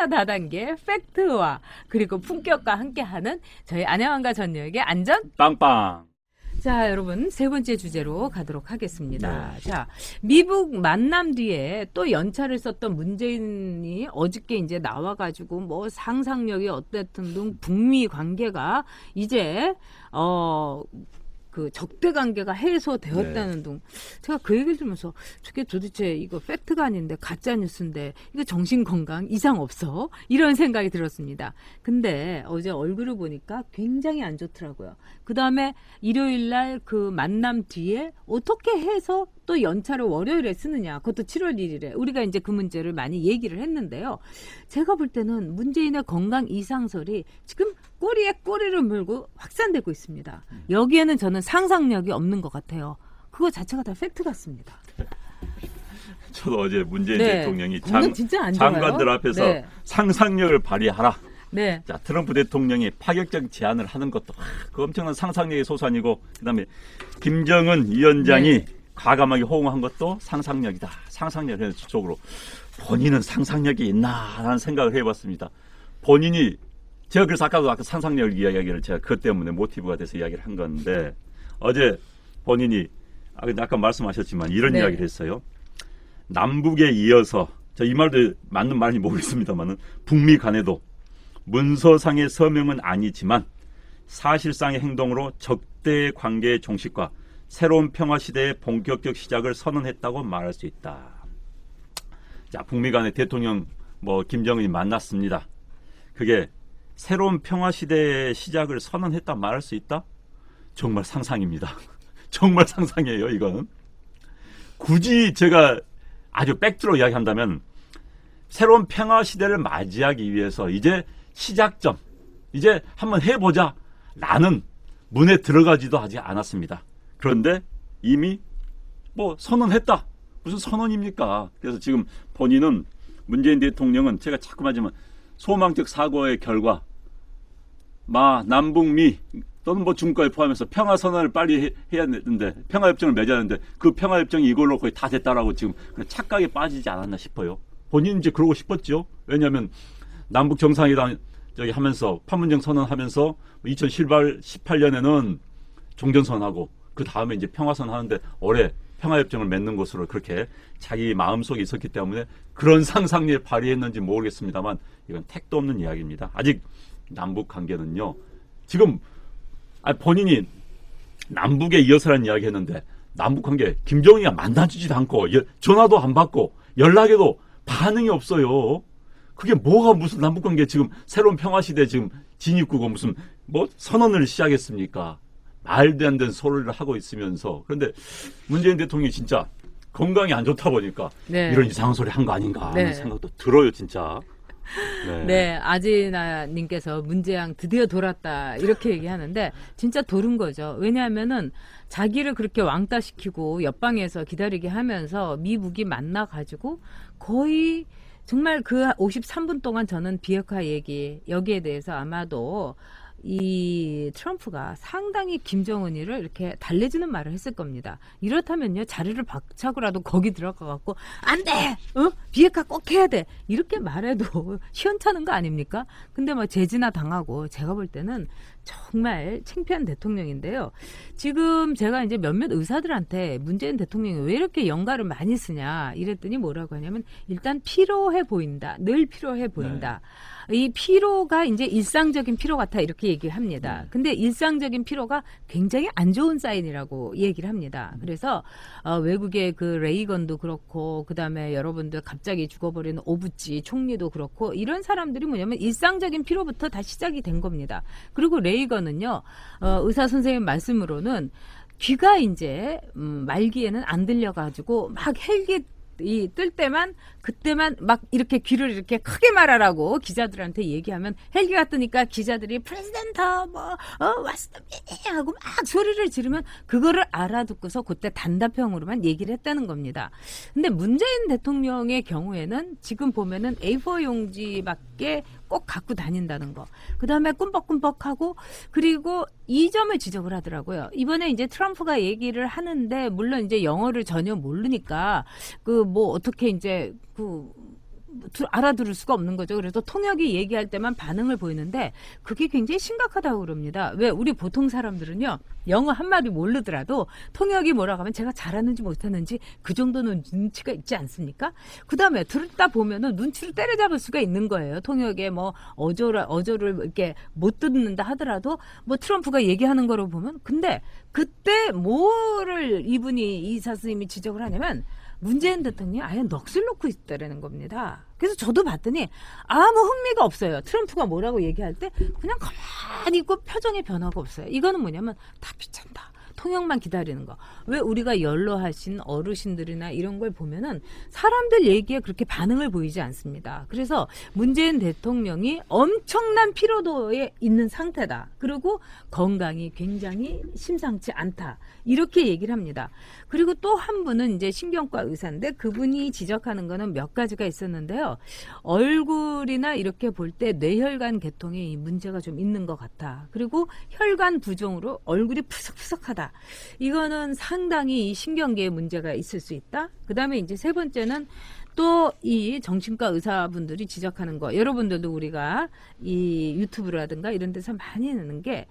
최다 다단계 팩트와 그리고 품격과 함께하는 저희 안녕한가 전여에게 안전 빵빵. 자, 여러분 세 번째 주제로 가도록 하겠습니다. 자, 미국 만남 뒤에 또 연차를 썼던 문재인이 어저께 이제 나와가지고 뭐 상상력이 어땠든 등 북미 관계가 이제 그 적대 관계가 해소되었다는 등 제가 그 얘기를 들으면서 저게 도대체 이거 팩트가 아닌데 가짜 뉴스인데 이거 정신 건강 이상 없어 이런 생각이 들었습니다. 근데 어제 얼굴을 보니까 굉장히 안 좋더라고요. 그 다음에 일요일 날 그 만남 뒤에 어떻게 해서 또 연차를 월요일에 쓰느냐, 그것도 7월 1일에 우리가 이제 그 문제를 많이 얘기를 했는데요. 제가 볼 때는 문재인의 건강 이상설이 지금 꼬리에 꼬리를 물고 확산되고 있습니다. 여기에는 저는 상상력이 없는 것 같아요. 그거 자체가 다 팩트 같습니다. 저도 어제 문재인 네. 대통령이 진짜 안 좋아요. 장관들 앞에서 네. 상상력을 발휘하라. 네. 자, 트럼프 대통령이 파격적 제안을 하는 것도 그 엄청난 상상력의 소산이고, 그다음에 김정은 위원장이 과감하게 호응한 것도 상상력이다. 상상력의 쪽으로 본인은 상상력이 있나라는 생각을 해봤습니다. 본인이 제가 그래서 아까 상상력 이야기를 제가 그것 때문에 모티브가 돼서 이야기를 한 건데, 어제 본인이 아까 말씀하셨지만 이런 이야기를 했어요. 남북에 이어서 저 이 말도 맞는 말인지 모르겠습니다만은 북미 간에도 문서상의 서명은 아니지만 사실상의 행동으로 적대 관계의 종식과 새로운 평화 시대의 본격적 시작을 선언했다고 말할 수 있다. 자, 북미 간의 대통령 김정은이 만났습니다. 그게 새로운 평화 시대의 시작을 선언했다 말할 수 있다? 정말 상상입니다. 정말 상상이에요, 이건. 굳이 제가 아주 팩트로 이야기한다면 새로운 평화 시대를 맞이하기 위해서 이제 시작점, 이제 한번 해보자 라는 문에 들어가지도 하지 않았습니다. 그런데 이미 선언했다. 무슨 선언입니까? 그래서 지금 본인은 문재인 대통령은 제가 자꾸 말하지만 소망적 사고의 결과 남북미 또는 중국까지 포함해서 평화선언을 빨리 해야 되는데 평화협정을 맺어야 하는데 그 평화협정이 이걸로 거의 다 됐다라고 지금 착각에 빠지지 않았나 싶어요. 본인은 이제 그러고 싶었죠. 왜냐하면 남북 정상회담 하면서 판문점 선언하면서 2018년에는 종전선언하고 그 다음에 이제 평화선언 하는데 올해 평화협정을 맺는 것으로 그렇게 자기 마음속에 있었기 때문에 그런 상상력을 발휘했는지 모르겠습니다만 이건 택도 없는 이야기입니다. 아직 남북 관계는요. 지금 본인이 남북에 이어서라는 이야기 했는데 남북 관계 김정은이가 만나주지도 않고 전화도 안 받고 연락에도 반응이 없어요. 그게 무슨 남북 관계 지금 새로운 평화 시대 지금 진입구고 무슨 선언을 시작했습니까? 말도 안 되는 소리를 하고 있으면서. 그런데 문재인 대통령이 진짜 건강이 안 좋다 보니까 이런 이상한 소리 한 거 아닌가 하는 생각도 들어요, 진짜. 네, 아지나님께서 문재양 드디어 돌았다 이렇게 얘기하는데 진짜 돌은 거죠. 왜냐하면은 자기를 그렇게 왕따시키고 옆방에서 기다리게 하면서 미국이 만나가지고 거의 정말 그 53분 동안 저는 비핵화 얘기 여기에 대해서 아마도 이 트럼프가 상당히 김정은이를 이렇게 달래주는 말을 했을 겁니다. 이렇다면요 자리를 박차고라도 거기 들어가갖고 안 돼! 비핵화 꼭 해야 돼! 이렇게 말해도 시원찮은 거 아닙니까? 근데 제지나 당하고 제가 볼 때는 정말 창피한 대통령인데요. 지금 제가 이제 몇몇 의사들한테 문재인 대통령이 왜 이렇게 연가를 많이 쓰냐 이랬더니 뭐라고 하냐면 일단 피로해 보인다. 늘 피로해 보인다. 이 피로가 이제 일상적인 피로 같아 이렇게 얘기를 합니다. 근데 일상적인 피로가 굉장히 안 좋은 사인이라고 얘기를 합니다. 그래서 외국의 그 레이건도 그렇고 그다음에 여러분들 갑자기 죽어버리는 오부치 총리도 그렇고 이런 사람들이 뭐냐면 일상적인 피로부터 다 시작이 된 겁니다. 그리고 레이건은요 의사 선생님 말씀으로는 귀가 이제 말기에는 안 들려가지고 막 헬기 뜰 때만 그때만 막 이렇게 귀를 이렇게 크게 말하라고 기자들한테 얘기하면 헬기가 뜨니까 기자들이 프레지던트 왔습니다 하고 막 소리를 지르면 그거를 알아듣고서 그때 단답형으로만 얘기를 했다는 겁니다. 근데 문재인 대통령의 경우에는 지금 보면은 A4 용지밖에 꼭 갖고 다닌다는 거. 그 다음에 꿈뻑꿈뻑하고 그리고 이 점을 지적을 하더라고요. 이번에 이제 트럼프가 얘기를 하는데 물론 이제 영어를 전혀 모르니까 어떻게 이제 알아들을 수가 없는 거죠. 그래서 통역이 얘기할 때만 반응을 보이는데 그게 굉장히 심각하다고 그럽니다. 왜 우리 보통 사람들은요. 영어 한마디 모르더라도 통역이 뭐라고 하면 제가 잘하는지 못하는지 그 정도는 눈치가 있지 않습니까? 그다음에 듣다 보면은 눈치를 때려잡을 수가 있는 거예요. 통역에 뭐 어조를 이렇게 못 듣는다 하더라도 뭐 트럼프가 얘기하는 거로 보면 근데 그때 뭐를 이분이 이사 스님이 지적을 하냐면 문재인 대통령이 아예 넋을 놓고 있다라는 겁니다. 그래서 저도 봤더니 아무 흥미가 없어요. 트럼프가 뭐라고 얘기할 때 그냥 가만히 있고 표정에 변화가 없어요. 이거는 뭐냐면 다 귀찮다. 통역만 기다리는 거. 왜 우리가 연로하신 어르신들이나 이런 걸 보면은 사람들 얘기에 그렇게 반응을 보이지 않습니다. 그래서 문재인 대통령이 엄청난 피로도에 있는 상태다. 그리고 건강이 굉장히 심상치 않다. 이렇게 얘기를 합니다. 그리고 또 한 분은 이제 신경과 의사인데 그분이 지적하는 거는 몇 가지가 있었는데요. 얼굴이나 이렇게 볼 때 뇌혈관 계통에 이 문제가 좀 있는 것 같아. 그리고 혈관 부종으로 얼굴이 푸석푸석하다. 이거는 상당히 이 신경계에 문제가 있을 수 있다. 그 다음에 이제 세 번째는 또 이 정신과 의사분들이 지적하는 거. 여러분들도 우리가 이 유튜브라든가 이런 데서 많이 하는 게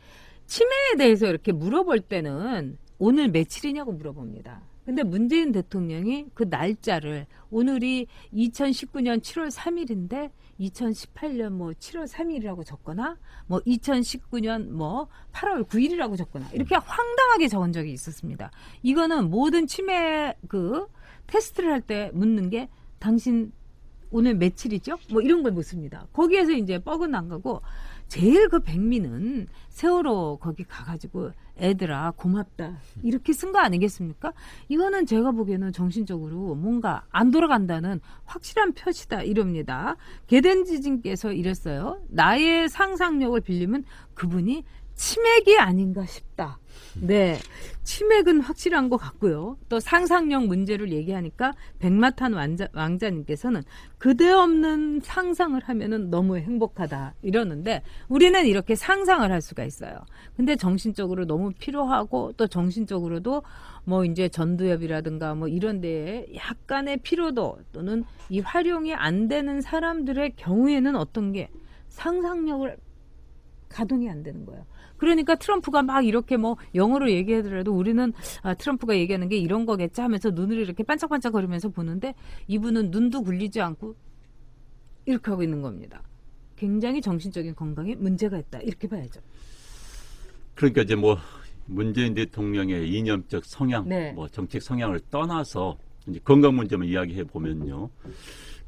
치매에 대해서 이렇게 물어볼 때는 오늘 며칠이냐고 물어봅니다. 근데 문재인 대통령이 그 날짜를 오늘이 2019년 7월 3일인데 2018년 뭐 7월 3일이라고 적거나 뭐 2019년 뭐 8월 9일이라고 적거나 이렇게 황당하게 적은 적이 있었습니다. 이거는 모든 치매 그 테스트를 할 때 묻는 게 당신 오늘 며칠이죠? 뭐 이런 걸 묻습니다. 거기에서 이제 뻑은 안 가고 제일 그 백미는 세월호 거기 가가지고 애들아 고맙다 이렇게 쓴 거 아니겠습니까? 이거는 제가 보기에는 정신적으로 뭔가 안 돌아간다는 확실한 표시다 이럽니다. 게덴지진께서 이랬어요. 나의 상상력을 빌리면 그분이 치맥이 아닌가 싶다. 네, 치맥은 확실한 것 같고요. 또 상상력 문제를 얘기하니까 백마탄 왕자님께서는 그대없는 상상을 하면은 너무 행복하다 이러는데 우리는 이렇게 상상을 할 수가 있어요. 근데 정신적으로 너무 피로하고 또 정신적으로도 뭐 이제 전두엽이라든가 뭐 이런 데에 약간의 피로도 또는 이 활용이 안 되는 사람들의 경우에는 어떤 게 상상력을 가동이 안 되는 거예요. 그러니까 트럼프가 막 이렇게 뭐 영어로 얘기하더라도 우리는 트럼프가 얘기하는 게 이런 거겠지 하면서 눈을 이렇게 반짝반짝거리면서 보는데 이분은 눈도 굴리지 않고 이렇게 하고 있는 겁니다. 굉장히 정신적인 건강에 문제가 있다. 이렇게 봐야죠. 그러니까 이제 뭐 문재인 대통령의 이념적 성향, 네. 뭐 정책 성향을 떠나서 이제 건강 문제만 이야기해 보면요.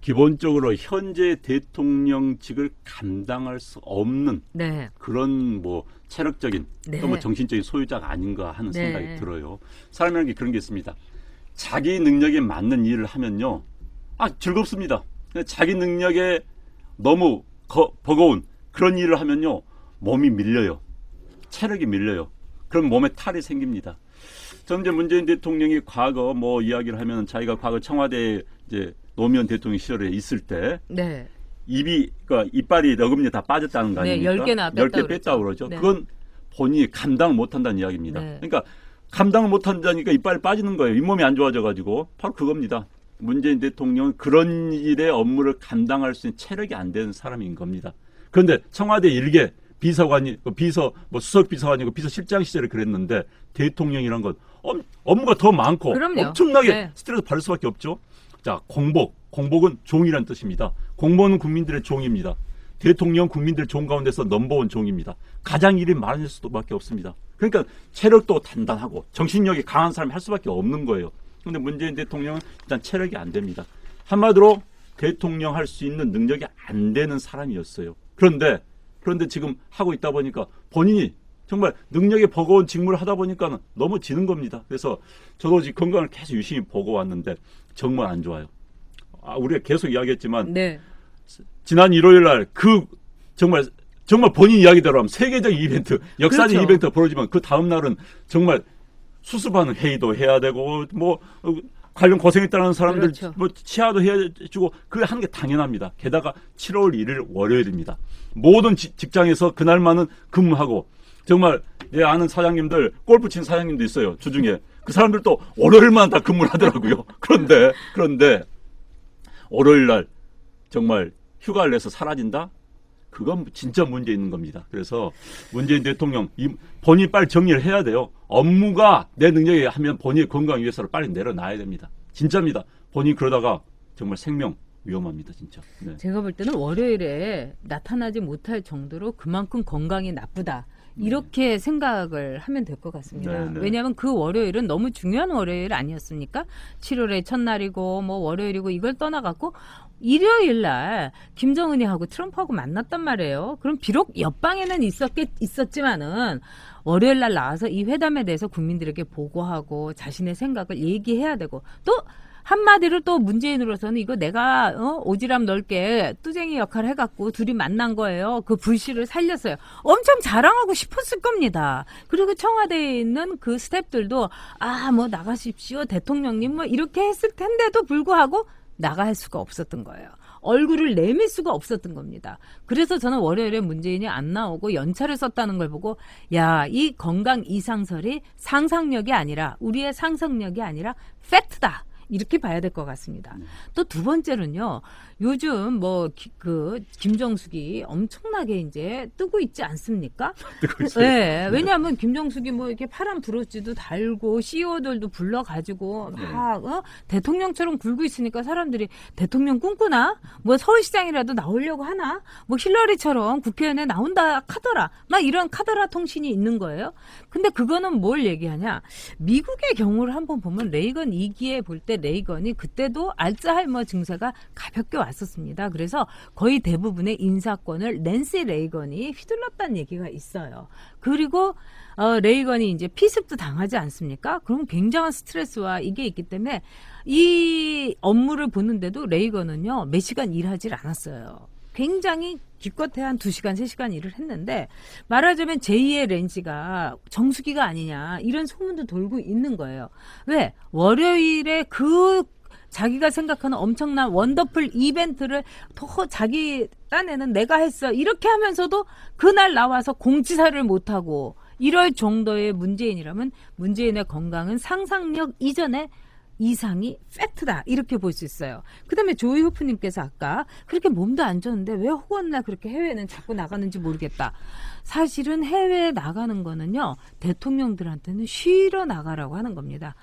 기본적으로 현재 대통령직을 감당할 수 없는 네. 그런 뭐 체력적인 네. 또 뭐 정신적인 소유자가 아닌가 하는 네. 생각이 들어요. 사람이라는 게 그런 게 있습니다. 자기 능력에 맞는 일을 하면요. 즐겁습니다. 자기 능력에 너무 버거운 그런 일을 하면요. 몸이 밀려요. 체력이 밀려요. 그럼 몸에 탈이 생깁니다. 저는 이제 문재인 대통령이 과거 뭐 이야기를 하면 자기가 과거 청와대에 이제 노무현 대통령 시절에 있을 때 네. 그러니까 이빨이 어금니 다 빠졌다는 거 네, 아닙니까? 10개나 뺐다 10개 뺐다고 그러죠. 네. 그건 본인이 감당을 못한다는 이야기입니다. 네. 그러니까 감당을 못한다니까 이빨이 빠지는 거예요. 잇몸이 안 좋아져가지고 바로 그겁니다. 문재인 대통령은 그런 일의 업무를 감당할 수 있는 체력이 안 되는 사람인 겁니다. 그런데 청와대 일개 비서관이 뭐 수석 비서관이고 비서실장 시절에 그랬는데 대통령이란 건 업무가 더 많고 그럼요. 엄청나게 네. 스트레스 받을 수밖에 없죠. 자, 공복은 종이란 뜻입니다. 공무원은 국민들의 종입니다. 대통령 국민들 종 가운데서 넘버원 종입니다. 가장 일이 많을 수밖에 없습니다. 그러니까 체력도 단단하고 정신력이 강한 사람이 할 수밖에 없는 거예요. 그런데 문재인 대통령은 일단 체력이 안 됩니다. 한마디로 대통령 할 수 있는 능력이 안 되는 사람이었어요. 그런데 지금 하고 있다 보니까 본인이 정말 능력이 버거운 직무를 하다 보니까 너무 지는 겁니다. 그래서 저도 지금 건강을 계속 유심히 보고 왔는데 정말 안 좋아요. 우리가 계속 이야기했지만 네. 지난 일요일 날 정말 본인 이야기대로 하면 세계적 이벤트, 역사적 그렇죠. 이벤트가 벌어지면 그 다음 날은 정말 수습하는 회의도 해야 되고 뭐 관련 고생했다는 사람들 그렇죠. 뭐 치아도 해주고 그게 하는 게 당연합니다. 게다가 7월 1일 월요일입니다. 모든 직장에서 그날만은 근무하고 정말 내 아는 사장님들 골프 친 사장님도 있어요. 주중에 그 사람들도 월요일만 다 근무를 하더라고요. 그런데 월요일 날 정말 휴가를 내서 사라진다? 그건 진짜 문제 있는 겁니다. 그래서 문재인 대통령 본인이 빨리 정리를 해야 돼요. 업무가 내 능력에 하면 본인의 건강 위해서를 빨리 내려놔야 됩니다. 진짜입니다. 본인이 그러다가 정말 생명 위험합니다. 진짜. 네. 제가 볼 때는 월요일에 나타나지 못할 정도로 그만큼 건강이 나쁘다. 이렇게 생각을 하면 될 것 같습니다. 네, 네. 왜냐하면 그 월요일은 너무 중요한 월요일 아니었습니까? 7월의 첫날이고 뭐 월요일이고 이걸 떠나갖고 일요일 날 김정은이하고 트럼프하고 만났단 말이에요. 그럼 비록 옆방에는 있었지만은 월요일 날 나와서 이 회담에 대해서 국민들에게 보고하고 자신의 생각을 얘기해야 되고 또 한마디로 또 문재인으로서는 이거 내가 오지랖 넓게 뚜쟁이 역할을 해갖고 둘이 만난 거예요. 그 불씨를 살렸어요. 엄청 자랑하고 싶었을 겁니다. 그리고 청와대에 있는 그 스태프들도 뭐 나가십시오 대통령님 뭐 이렇게 했을 텐데도 불구하고 나갈 수가 없었던 거예요. 얼굴을 내밀 수가 없었던 겁니다. 그래서 저는 월요일에 문재인이 안 나오고 연차를 썼다는 걸 보고 이 건강 이상설이 상상력이 아니라 우리의 상상력이 아니라 팩트다. 이렇게 봐야 될 것 같습니다. 또 두 번째는요. 요즘 김정숙이 엄청나게 이제 뜨고 있지 않습니까? 뜨고 있어요. 네. 왜냐하면 김정숙이 뭐 이렇게 파란 브로치도 달고 CEO들도 불러가지고 막 대통령처럼 굴고 있으니까 사람들이 대통령 꿈꾸나? 뭐 서울시장이라도 나오려고 하나? 뭐 힐러리처럼 국회의원에 나온다 카더라. 막 이런 카더라 통신이 있는 거예요. 근데 그거는 뭘 얘기하냐? 미국의 경우를 한번 보면 레이건 2기에 볼 때 레이건이 그때도 알츠하이머 증세가 가볍게 왔었습니다. 그래서 거의 대부분의 인사권을 낸시 레이건이 휘둘렀다는 얘기가 있어요. 그리고 레이건이 이제 피습도 당하지 않습니까? 그럼 굉장한 스트레스와 이게 있기 때문에 이 업무를 보는데도 레이건은요 몇 시간 일하지 않았어요. 굉장히 기껏해 한 2시간, 3시간 일을 했는데 말하자면 제2의 렌지가 정수기가 아니냐 이런 소문도 돌고 있는 거예요. 왜? 월요일에 그 자기가 생각하는 엄청난 원더풀 이벤트를 더 자기 딴에는 내가 했어 이렇게 하면서도 그날 나와서 공지사를 못하고 이럴 정도의 문재인이라면 문재인의 건강은 상상력 이전에 이상이 팩트다 이렇게 볼 수 있어요. 그다음에 조이 호프님께서 아까 그렇게 몸도 안 좋은데 왜 혹언날 그렇게 해외는 자꾸 나가는지 모르겠다. 사실은 해외에 나가는 거는요 대통령들한테는 쉬러 나가라고 하는 겁니다.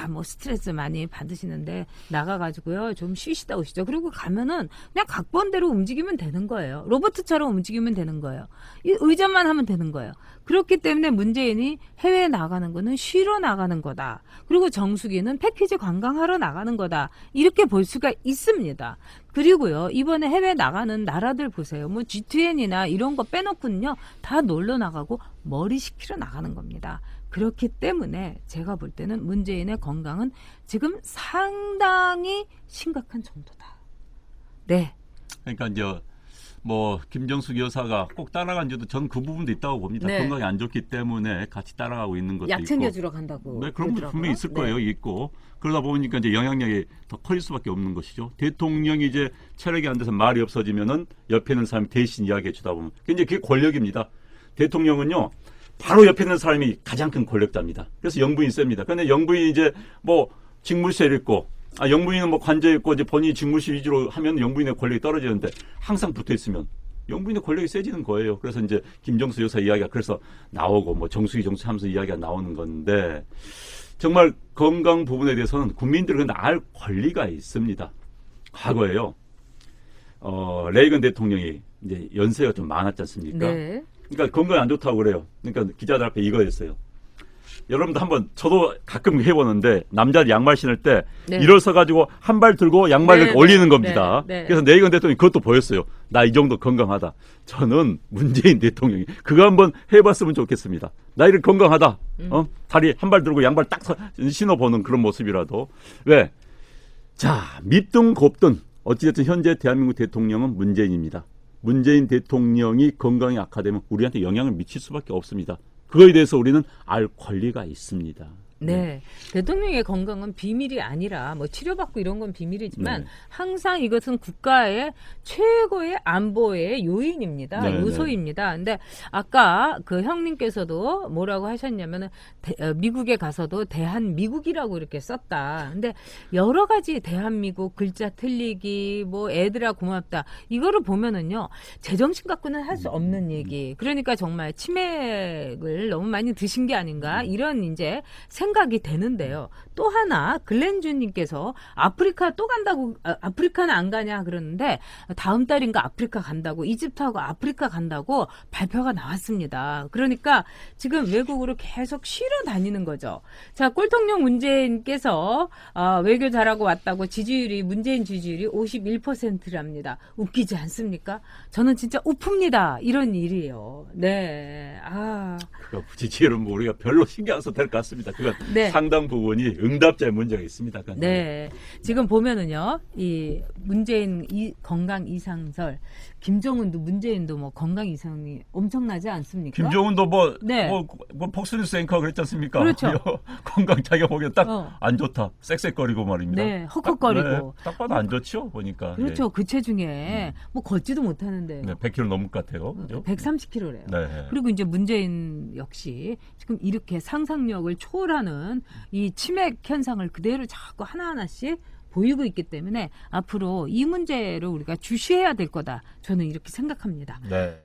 뭐 스트레스 많이 받으시는데 나가가지고요 좀 쉬시다 오시죠. 그리고 가면은 그냥 각본대로 움직이면 되는 거예요. 로버트처럼 움직이면 되는 거예요. 이 의전만 하면 되는 거예요. 그렇기 때문에 문재인이 해외에 나가는 거는 쉬러 나가는 거다. 그리고 정수기는 패키지 관광하러 나가는 거다. 이렇게 볼 수가 있습니다. 그리고요 이번에 해외 나가는 나라들 보세요. 뭐 G20이나 이런 거 빼놓고는요 다 놀러 나가고 머리 식히러 나가는 겁니다. 그렇기 때문에 제가 볼 때는 문재인의 건강은 지금 상당히 심각한 정도다. 네. 그러니까 이제 뭐 김정숙 여사가 꼭 따라간지도 저는 그 부분도 있다고 봅니다. 네. 건강이 안 좋기 때문에 같이 따라가고 있는 것도 약 있고. 챙겨주러 간다고. 네, 그런 거 그러더라고요. 분명히 있을 네. 거예요. 있고 그러다 보니까 이제 영향력이 더 커질 수밖에 없는 것이죠. 대통령이 이제 체력이 안 돼서 말이 없어지면은 옆에 있는 사람이 대신 이야기해 주다 보면 이제 그게 권력입니다. 대통령은요 바로 옆에 있는 사람이 가장 큰 권력자입니다. 그래서 영부인이 셉니다. 그런데 영부인이 이제 뭐 직무실에 있고 영부인은 뭐 관저에 있고 이제 본인이 직무실 위주로 하면 영부인의 권력이 떨어지는데 항상 붙어 있으면 영부인의 권력이 세지는 거예요. 그래서 이제 김정수 여사 이야기가 그래서 나오고 뭐 정수기 하면서 이야기가 나오는 건데 정말 건강 부분에 대해서는 국민들은 알 권리가 있습니다. 과거에요. 레이건 대통령이 이제 연세가 좀 많았지 않습니까? 네. 그러니까 건강이 안 좋다고 그래요. 그러니까 기자들 앞에 이거였어요. 여러분도 한번 저도 가끔 해보는데 남자들 양말 신을 때 네. 일어서 가지고 한 발 들고 양말을 네, 올리는 네, 겁니다. 네, 네. 그래서 레이건 대통령이 그것도 보였어요. 나 이 정도 건강하다. 저는 문재인 대통령이 그거 한번 해봤으면 좋겠습니다. 나 이렇게 건강하다. 다리 한 발 들고 양발 딱 신어보는 그런 모습이라도. 왜? 자, 밉든 곱든 어찌됐든 현재 대한민국 대통령은 문재인입니다. 문재인 대통령이 건강이 악화되면 우리한테 영향을 미칠 수밖에 없습니다. 그거에 대해서 우리는 알 권리가 있습니다. 네. 대통령의 건강은 비밀이 아니라 뭐 치료받고 이런 건 비밀이지만 네. 항상 이것은 국가의 최고의 안보의 요인입니다. 네, 요소입니다. 근데 아까 그 형님께서도 뭐라고 하셨냐면은 미국에 가서도 대한미국이라고 이렇게 썼다. 근데 여러 가지 대한미국 글자 틀리기 뭐 애들아 고맙다. 이거를 보면은요. 제정신 갖고는 할 수 없는 얘기. 그러니까 정말 치맥을 너무 많이 드신 게 아닌가 이런 이제 생각이 되는데요. 또 하나 글렌주님께서 아프리카 또 간다고 아프리카는 안 가냐 그러는데 다음 달인가 아프리카 간다고 이집트하고 아프리카 간다고 발표가 나왔습니다. 그러니까 지금 외국으로 계속 쉬러 다니는 거죠. 자, 꼴통령 문재인께서 외교 잘하고 왔다고 문재인 지지율이 51%랍니다. 웃기지 않습니까? 저는 진짜 우픕니다. 이런 일이에요. 네. 그거 굳이 지금 우리가 별로 신경 안 써도 될 것 같습니다. 그건 네. 상당 부분이 응답자의 문제가 있습니다. 그건. 네. 지금 보면은요, 이 문재인 건강 이상설, 김정은도 문재인도 뭐 건강 이상이 엄청나지 않습니까? 김정은도 네. 뭐 폭스뉴스 앵커 그랬지 않습니까? 그렇죠. 건강 자기가 보기엔 딱 안 어. 좋다. 쌕쌕거리고 말입니다. 네, 헉헉거리고. 딱 봐도 안 좋죠, 보니까. 그렇죠. 그 체중에 뭐 걷지도 못하는데. 네, 100kg 넘을 것 같아요. 그죠? 130kg래요. 네. 그리고 이제 문재인 역시 지금 이렇게 상상력을 초월하는 이 치맥 현상을 그대로 자꾸 하나하나씩 보이고 있기 때문에 앞으로 이 문제를 우리가 주시해야 될 거다. 저는 이렇게 생각합니다. 네.